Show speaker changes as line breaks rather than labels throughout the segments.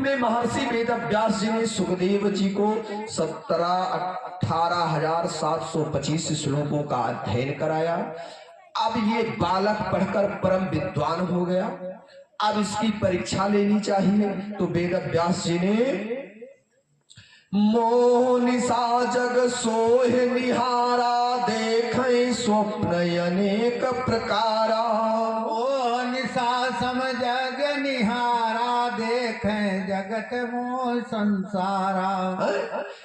में महर्षि वेदव्यास जी ने सुखदेव जी को 18,725 श्लोकों का अध्ययन कराया। अब ये बालक पढ़कर परम विद्वान हो गया, अब इसकी परीक्षा लेनी चाहिए। तो वेदव्यास जी ने मोहनिसा जग सोह निहारा, देखें स्वप्न अनेक प्रकारा।
मोहनिसा सम जग निहारा, देखें जगत मोह संसारा।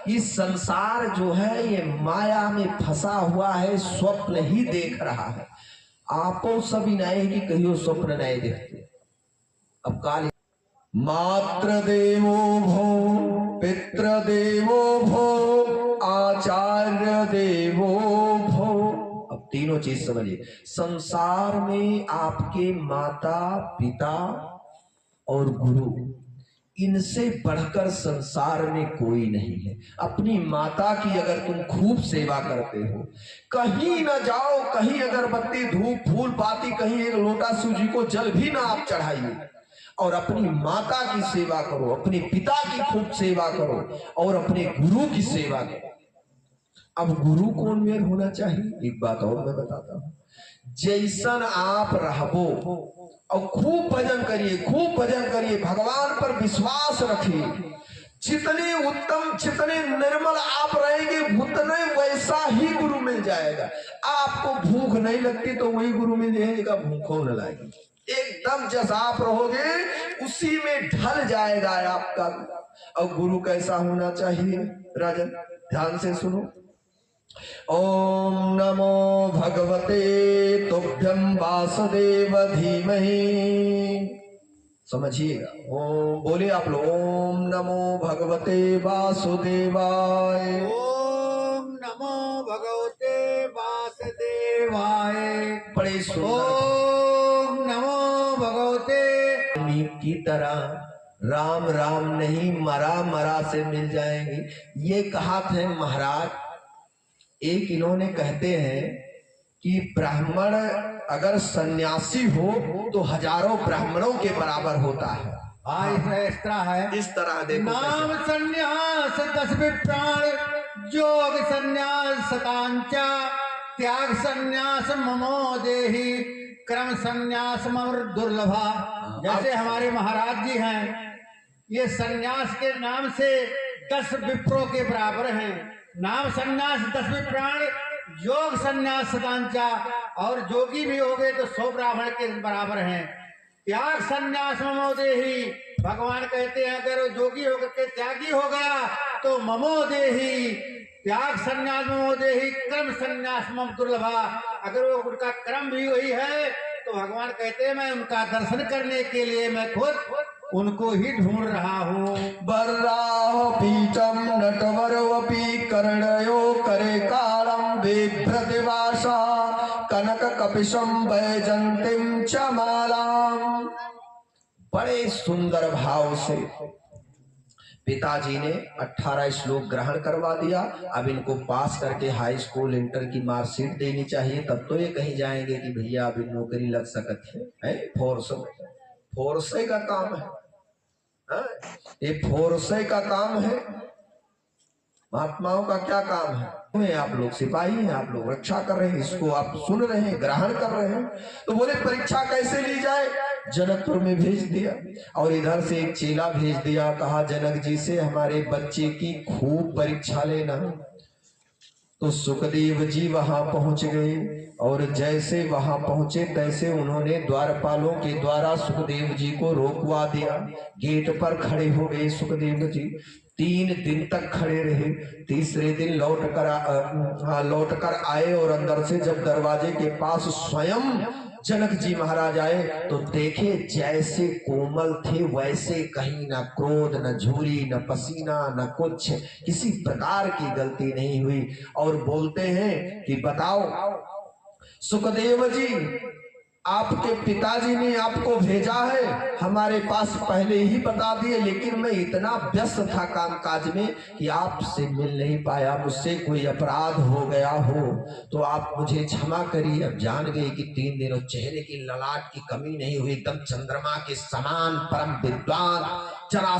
इस संसार जो है ये माया में फंसा हुआ है, स्वप्न ही देख रहा है। आपो सभी नए की कहियो स्वप्न नए देखते। अब काल मात्र देवो भो, पितृ देवो भो, आचार्य देवो भो। अब तीनों चीज समझिए। संसार में आपके माता पिता और गुरु, इनसे बढ़कर संसार में कोई नहीं है। अपनी माता की अगर तुम खूब सेवा करते हो, कहीं न जाओ, कहीं अगरबत्ती धूप फूल बाती, कहीं एक लोटा शिव जी को जल भी ना आप चढ़ाइए, और अपनी माता की सेवा करो, अपने पिता की खूब सेवा करो, और अपने गुरु की सेवा करो। अब गुरु कौन मेल होना चाहिए, एक बात और मैं बताता हूं। जैसन आप रहबो और खूब भजन करिए, खूब भजन करिए, भगवान पर विश्वास रखिए, जितने उत्तम जितने निर्मल आप रहेंगे उतने वैसा ही गुरु मिल जाएगा। आपको भूख नहीं लगती तो वही गुरु मिल जाएगा, भूखों न लगेगी। एकदम जैसा आप रहोगे उसी में ढल जाएगा आपका। और गुरु कैसा होना चाहिए राजन, ध्यान से सुनो। ओम नमो भगवते तुभ्यं वासुदेव धीमहि। समझिएगा, ओम बोले आप लोग, ओम नमो भगवते वासुदेवाय।
ओम नमो भगवते वासुदेवाय।
बड़े सुंदर।
ओम नमो भगवते
की तरह राम राम नहीं मरा मरा से मिल जाएंगे, ये कहा थे महाराज। एक इन्होंने कहते हैं कि ब्राह्मण अगर सन्यासी हो तो हजारों ब्राह्मणों के बराबर होता है।
इस तरह है,
इस तरह देखो।
नाम संन्यास 10 विप्राण, जोग संन्यास सतांचा, त्याग संन्यास ममो देहि, क्रम संन्यास मम दुर्लभा। जैसे हमारे महाराज जी हैं, ये संन्यास के नाम से 10 विप्रों के बराबर हैं। नाम संन्यास 10 विप्राण, योग संन्यास सतांचा, और जोगी भी हो गए तो 100 ब्राह्मण के बराबर हैं। त्याग संन्यास ममोदेही, भगवान कहते हैं अगर जोगी होकर के त्यागी हो गया तो ममोदेही, त्याग संन्यास ममोदेही, क्रम संन्यास मम दुर्लभा। अगर वो उनका क्रम भी वही है तो भगवान कहते हैं मैं उनका दर्शन करने के लिए मैं खुद उनको ही ढूंढ रहा हूँ।
बर्राह पीठम नटवरवपी कर्णयो करे कालम बिभ्रतिवासा, कनक कपिशम वैजंतिम च मालाम। बड़े सुंदर भाव से पिताजी ने 18 श्लोक ग्रहण करवा दिया। अब इनको पास करके हाई स्कूल इंटर की मार्कशीट देनी चाहिए, तब तो ये कहीं जाएंगे कि भैया अभी नौकरी लग सकती है। फोर्से का काम है, ये फोर्से का काम है। महात्माओं का क्या काम है? आप लोग सिपाही हैं, आप लोग रक्षा कर रहे हैं, इसको आप सुन रहे हैं, ग्रहण कर रहे हैं। तो बोले परीक्षा कैसे ली जाए? जनकपुर में भेज दिया, और इधर से एक चेला भेज दिया, कहा जनक जी से हमारे बच्चे की खूब परीक्षा लेना। तो सुखदेव जी वहां पहुंच गए, और जैसे वहां पहुंचे तैसे उन्होंने द्वारपालों के द्वारा सुखदेव जी को रोकवा दिया। गेट पर खड़े हो गए सुखदेव जी, 3 दिन तक खड़े रहे। तीसरे दिन लौट कर आए, और अंदर से जब दरवाजे के पास स्वयं जनक जी महाराज आए तो देखे जैसे कोमल थे वैसे कहीं ना क्रोध, न झूरी, न पसीना, न कुछ, किसी प्रकार की गलती नहीं हुई। और बोलते हैं कि बताओ सुखदेव जी, आपके पिताजी ने आपको भेजा है, हमारे पास पहले ही बता दिए, लेकिन मैं इतना व्यस्त था कामकाज में कि आपसे मिल नहीं पाया। मुझसे कोई अपराध हो गया हो तो आप मुझे क्षमा करिए। अब जान गए कि 3 दिनों चेहरे की ललाट की कमी नहीं हुई, एकदम चंद्रमा के समान परम विद्वान। जरा